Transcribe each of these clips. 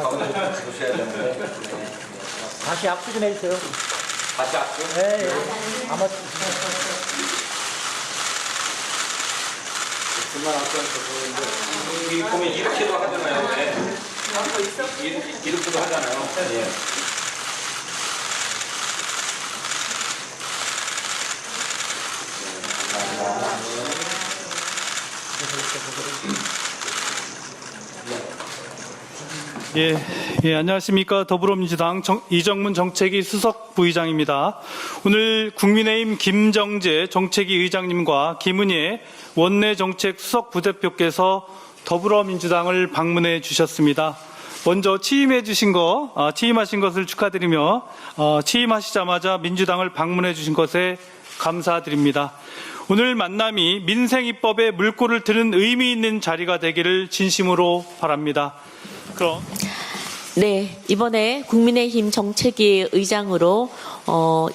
보셔야 되는데. 다시 악수 좀 해주세요. 다시 악수? 네, 예. 아마 그만 악수하니까 보이는데. 이 보면 이렇게도 하잖아요. 네. 하고 있어? 이렇게도 하잖아요. 예. 안녕하십니까. 더불어민주당 이정문 정책위 수석 부의장입니다. 오늘 국민의힘 김정재 정책위 의장님과 김은혜 원내 정책 수석 부대표께서 더불어민주당을 방문해 주셨습니다. 먼저 취임하신 것을 축하드리며 취임하시자마자 민주당을 방문해 주신 것에 감사드립니다. 오늘 만남이 민생 입법에 물꼬를 트는 의미 있는 자리가 되기를 진심으로 바랍니다. 그럼 네, 이번에 국민의힘 정책위 의장으로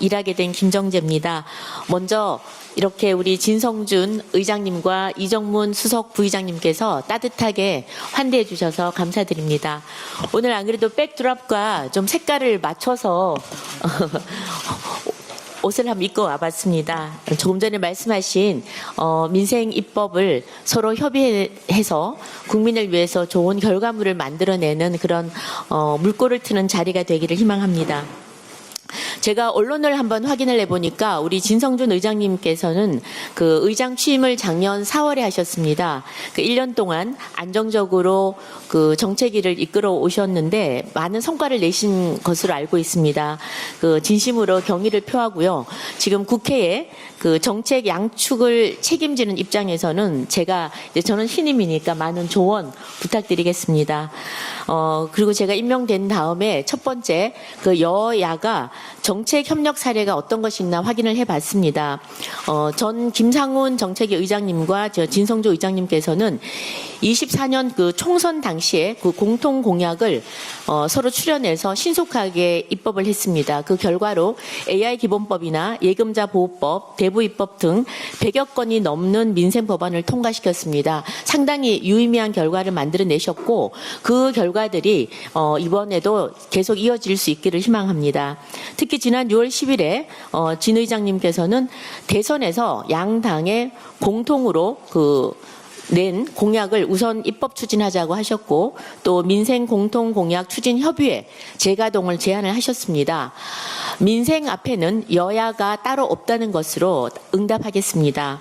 일하게 된 김정재입니다. 먼저 이렇게 우리 진성준 의장님과 이정문 수석 부의장님께서 따뜻하게 환대해 주셔서 감사드립니다. 오늘 안 그래도 백드랍과 좀 색깔을 맞춰서 옷을 한번 입고 와봤습니다. 조금 전에 말씀하신 민생 입법을 서로 협의해서 국민을 위해서 좋은 결과물을 만들어내는 그런 물꼬를 트는 자리가 되기를 희망합니다. 제가 언론을 한번 확인을 해보니까 우리 진성준 의장님께서는 그 의장 취임을 작년 4월에 하셨습니다. 그 1년 동안 안정적으로 그 정책위를 이끌어 오셨는데 많은 성과를 내신 것으로 알고 있습니다. 그 진심으로 경의를 표하고요. 지금 국회에 그 정책 양축을 책임지는 입장에서는 저는 신임이니까 많은 조언 부탁드리겠습니다. 그리고 제가 임명된 다음에 첫 번째 그 여야가 정책 협력 사례가 어떤 것이 있나 확인을 해봤습니다. 전 김상훈 정책위 의장님과 진성조 의장님께서는 24년 그 총선 당시에 그 공통 공약을 서로 출연해서 신속하게 입법을 했습니다. 그 결과로 AI 기본법이나 예금자 보호법, 대부 입법 등 100여 건이 넘는 민생 법안을 통과시켰습니다. 상당히 유의미한 결과를 만들어내셨고 그 결과들이 이번에도 계속 이어질 수 있기를 희망합니다. 특히 지난 6월 10일에 진 의장님께서는 대선에서 양당의 공통으로 낸 공약을 우선 입법 추진하자고 하셨고 또 민생 공통 공약 추진 협의회 재가동을 제안을 하셨습니다. 민생 앞에는 여야가 따로 없다는 것으로 응답하겠습니다.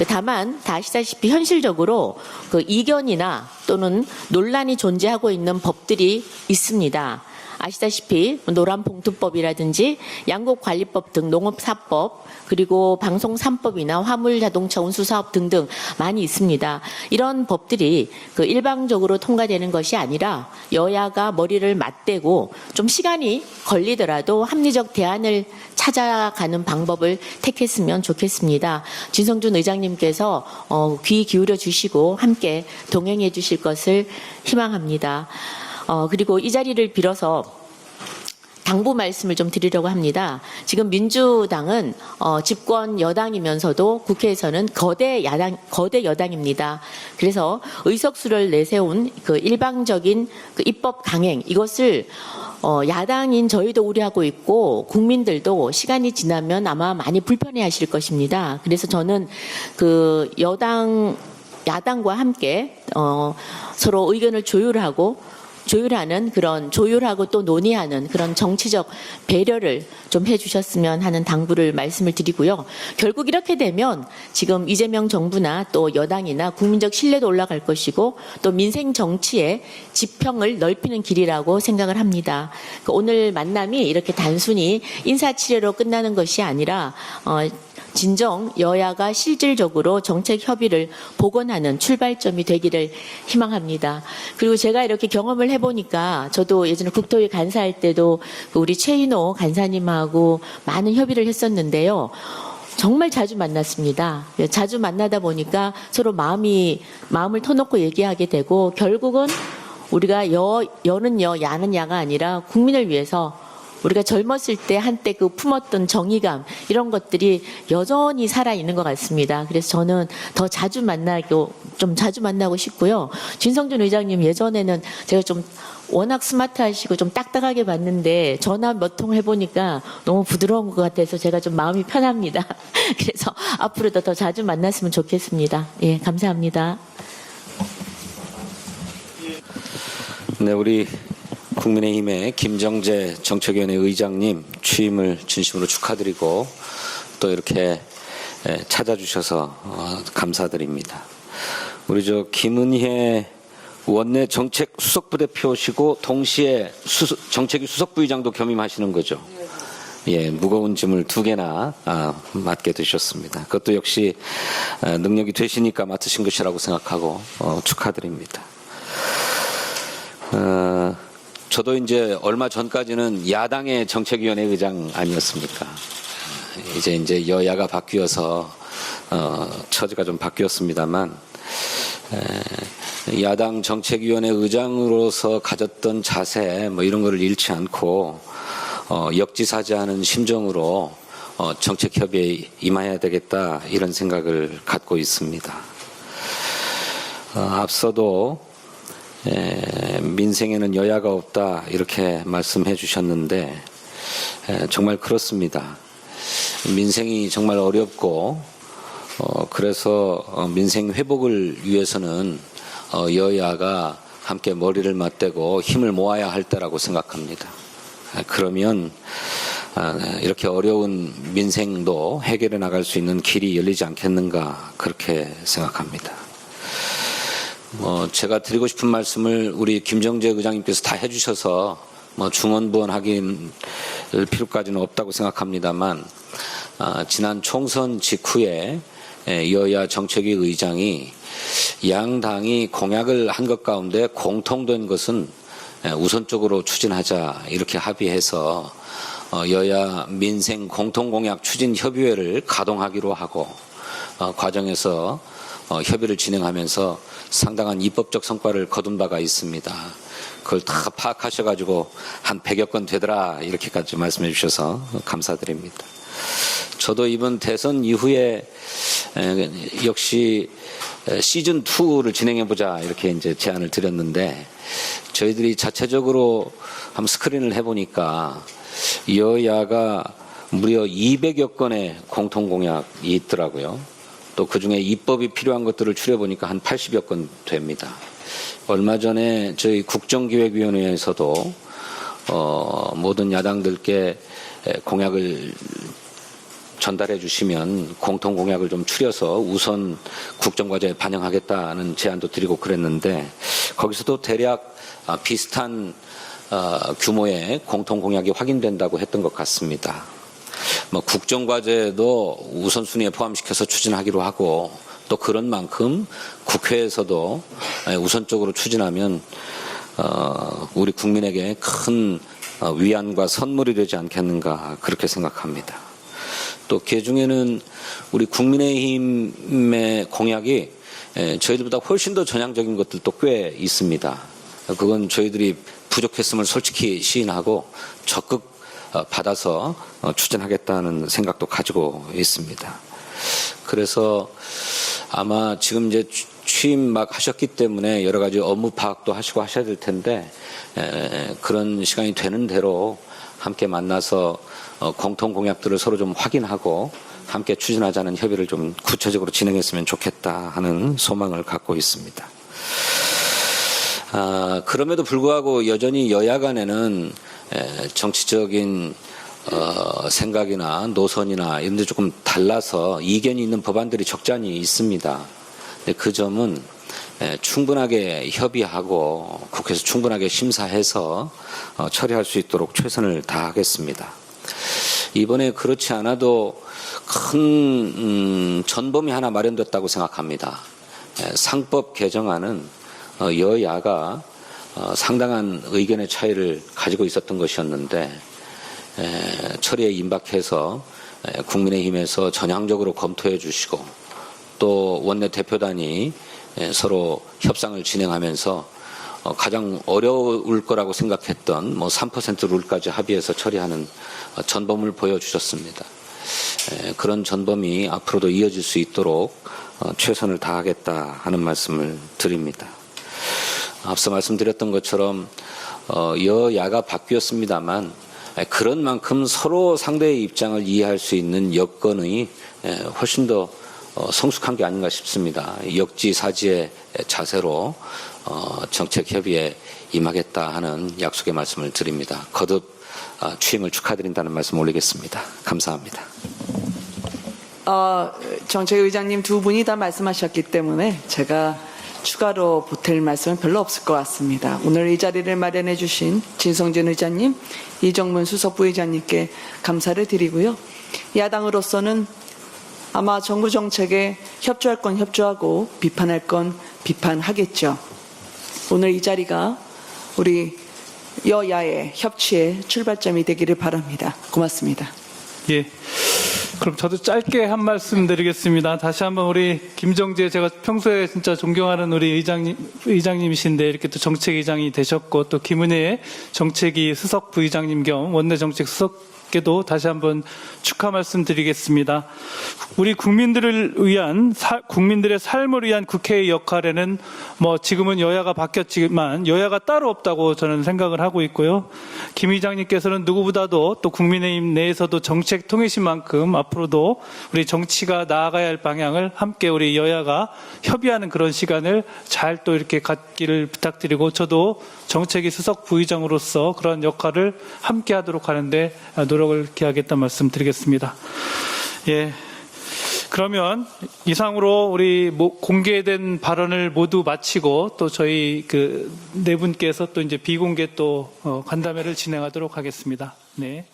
다만 다 아시다시피 현실적으로 그 이견이나 또는 논란이 존재하고 있는 법들이 있습니다. 아시다시피 노란봉투법이라든지 양곡관리법 등 농업사법 그리고 방송 3법이나 화물자동차 운수사업 등등 많이 있습니다. 이런 법들이 그 일방적으로 통과되는 것이 아니라 여야가 머리를 맞대고 좀 시간이 걸리더라도 합리적 대안을 찾아가는 방법을 택했으면 좋겠습니다. 진성준 의장님께서 귀 기울여 주시고 함께 동행해 주실 것을 희망합니다. 그리고 이 자리를 빌어서 당부 말씀을 좀 드리려고 합니다. 지금 민주당은 집권 여당이면서도 국회에서는 거대 여당입니다. 그래서 의석수를 내세운 그 일방적인 그 입법 강행 이것을 야당인 저희도 우려하고 있고 국민들도 시간이 지나면 아마 많이 불편해하실 것입니다. 그래서 저는 그 야당과 함께 서로 의견을 조율하고 또 논의하는 그런 정치적 배려를 좀 해주셨으면 하는 당부를 말씀을 드리고요. 결국 이렇게 되면 지금 이재명 정부나 또 여당이나 국민적 신뢰도 올라갈 것이고 또 민생 정치의 지평을 넓히는 길이라고 생각을 합니다. 오늘 만남이 이렇게 단순히 인사치레로 끝나는 것이 아니라 진정 여야가 실질적으로 정책 협의를 복원하는 출발점이 되기를 희망합니다. 그리고 제가 이렇게 경험을 해보니까 저도 예전에 국토위 간사할 때도 우리 최인호 간사님하고 많은 협의를 했었는데요. 정말 자주 만났습니다. 자주 만나다 보니까 서로 마음을 터놓고 얘기하게 되고 결국은 우리가 여는 야는 야가 아니라 국민을 위해서 우리가 젊었을 때 한때 그 품었던 정의감 이런 것들이 여전히 살아있는 것 같습니다. 그래서 저는 더 자주 만나고 싶고요. 진성준 의장님 예전에는 제가 좀 워낙 스마트하시고 좀 딱딱하게 봤는데 전화 몇 통 해보니까 너무 부드러운 것 같아서 제가 좀 마음이 편합니다. 그래서 앞으로도 더 자주 만났으면 좋겠습니다. 예, 감사합니다. 네, 우리 국민의힘의 김정재 정책위원회 의장님 취임을 진심으로 축하드리고 또 이렇게 찾아주셔서 감사드립니다. 우리 김은혜 원내 정책 수석부대표시고 동시에 정책위 수석부의장도 겸임하시는 거죠. 예, 무거운 짐을 2개나 맡게 되셨습니다. 그것도 역시 능력이 되시니까 맡으신 것이라고 생각하고 축하드립니다. 저도 이제 얼마 전까지는 야당의 정책위원회 의장 아니었습니까? 이제 여야가 바뀌어서 처지가 좀 바뀌었습니다만 야당 정책위원회 의장으로서 가졌던 자세 뭐 이런 거를 잃지 않고 역지사지하는 심정으로 정책 협의에 임해야 되겠다 이런 생각을 갖고 있습니다. 앞서도 민생에는 여야가 없다 이렇게 말씀해 주셨는데 정말 그렇습니다. 민생이 정말 어렵고 그래서 민생 회복을 위해서는 여야가 함께 머리를 맞대고 힘을 모아야 할 때라고 생각합니다. 그러면 이렇게 어려운 민생도 해결해 나갈 수 있는 길이 열리지 않겠는가 그렇게 생각합니다. 제가 드리고 싶은 말씀을 우리 김정재 의장님께서 다 해주셔서 중언부언하긴 필요까지는 없다고 생각합니다만 지난 총선 직후에 여야 정책위 의장이 양당이 공약을 한 것 가운데 공통된 것은 우선적으로 추진하자 이렇게 합의해서 여야 민생 공통공약 추진협의회를 가동하기로 하고 과정에서 협의를 진행하면서 상당한 입법적 성과를 거둔 바가 있습니다. 그걸 다 파악하셔가지고 한 100여 건 되더라 이렇게까지 말씀해 주셔서 감사드립니다. 저도 이번 대선 이후에 역시 시즌2를 진행해보자 이렇게 이제 제안을 드렸는데 저희들이 자체적으로 한번 스크린을 해보니까 여야가 무려 200여 건의 공통공약이 있더라고요. 또 그중에 입법이 필요한 것들을 추려보니까 한 80여 건 됩니다. 얼마 전에 저희 국정기획위원회에서도 모든 야당들께 공약을 전달해 주시면 공통공약을 좀 추려서 우선 국정과제에 반영하겠다는 제안도 드리고 그랬는데 거기서도 대략 비슷한 규모의 공통공약이 확인된다고 했던 것 같습니다. 국정과제도 우선순위에 포함시켜서 추진하기로 하고 또 그런 만큼 국회에서도 우선적으로 추진하면 우리 국민에게 큰 위안과 선물이 되지 않겠는가 그렇게 생각합니다. 또 그중에는 우리 국민의힘의 공약이 저희들보다 훨씬 더 전향적인 것들도 꽤 있습니다. 그건 저희들이 부족했음을 솔직히 시인하고 적극 받아서 추진하겠다는 생각도 가지고 있습니다. 그래서 아마 지금 이제 취임 막 하셨기 때문에 여러 가지 업무 파악도 하시고 하셔야 될 텐데 그런 시간이 되는 대로 함께 만나서 공통 공약들을 서로 좀 확인하고 함께 추진하자는 협의를 좀 구체적으로 진행했으면 좋겠다 하는 소망을 갖고 있습니다. 그럼에도 불구하고 여전히 여야 간에는 정치적인 생각이나 노선이나 이런 데 조금 달라서 이견이 있는 법안들이 적잖이 있습니다. 근데 그 점은 충분하게 협의하고 국회에서 충분하게 심사해서 처리할 수 있도록 최선을 다하겠습니다. 이번에 그렇지 않아도 큰 전범이 하나 마련됐다고 생각합니다. 상법 개정안은 여야가 상당한 의견의 차이를 가지고 있었던 것이었는데 처리에 임박해서 국민의힘에서 전향적으로 검토해 주시고 또 원내 대표단이 서로 협상을 진행하면서 가장 어려울 거라고 생각했던 3% 룰까지 합의해서 처리하는 전범을 보여주셨습니다. 그런 전범이 앞으로도 이어질 수 있도록 최선을 다하겠다 하는 말씀을 드립니다. 앞서 말씀드렸던 것처럼 여야가 바뀌었습니다만 그런 만큼 서로 상대의 입장을 이해할 수 있는 여건이 훨씬 더 성숙한 게 아닌가 싶습니다. 역지사지의 자세로 정책 협의에 임하겠다 하는 약속의 말씀을 드립니다. 거듭 취임을 축하드린다는 말씀 올리겠습니다. 감사합니다. 정책의장님 두 분이 다 말씀하셨기 때문에 제가 추가로 보탤 말씀은 별로 없을 것 같습니다. 오늘 이 자리를 마련해 주신 진성진 의장님, 이정문 수석부의장님께 감사를 드리고요. 야당으로서는 아마 정부 정책에 협조할 건 협조하고 비판할 건 비판하겠죠. 오늘 이 자리가 우리 여야의 협치의 출발점이 되기를 바랍니다. 고맙습니다. 예. 그럼 저도 짧게 한 말씀 드리겠습니다. 다시 한번 우리 김정재, 제가 평소에 진짜 존경하는 우리 의장님이신데 이렇게 또 정책의장이 되셨고, 또 김은혜 정책위 수석 부의장님 겸 원내 정책 수석께도 다시 한번 축하 말씀 드리겠습니다. 우리 국민들을 위한, 국민들의 삶을 위한 국회의 역할에는 지금은 여야가 바뀌었지만 여야가 따로 없다고 저는 생각을 하고 있고요. 김 의장님께서는 누구보다도 또 국민의힘 내에서도 정책 통이신 만큼 앞으로도 우리 정치가 나아가야 할 방향을 함께 우리 여야가 협의하는 그런 시간을 잘 또 이렇게 갖기를 부탁드리고, 저도 정책위 수석 부의장으로서 그런 역할을 함께 하도록 하는데 노력을 기하겠다는 말씀 드리겠습니다. 예. 그러면 이상으로 우리 공개된 발언을 모두 마치고 또 저희 네 분께서 또 이제 비공개 또 간담회를 진행하도록 하겠습니다. 네.